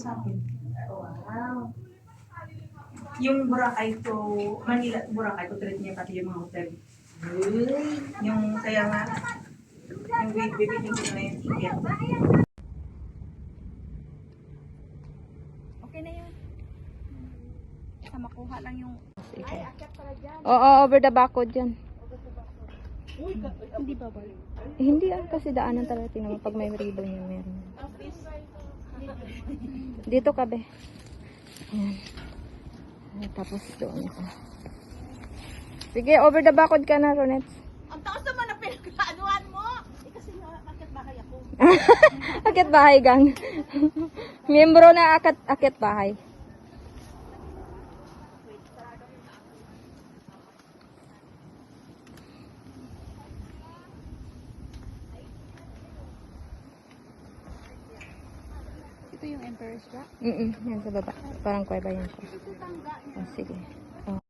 sa akin. Wow. Yung Boracay to, Manila, Boracay to, treat niya pati yung mga hotel. Yung, kaya nga, yung bibitin ko na yung ticket. Okay na yun. Sa makuha lang yung... Ay, akyat pala dyan. Oo, over the backwood yan. Hindi ba ba? Hindi kasi daanan talaga. Tingnan mo, pag may ribbon yun, meron. Dito ka, be. Ayan. Tapos doon ako. Sige, over the backwood ka na, Ronets. Ang taas naman na pinagkaanuhan mo! Kasi akit bahay ako. Akit bahay, gang. Miyembro na akit bahay. Ito yung Emperor's Rock. Yan sa baba. Parang kuweba yan siya. Sige. Oh.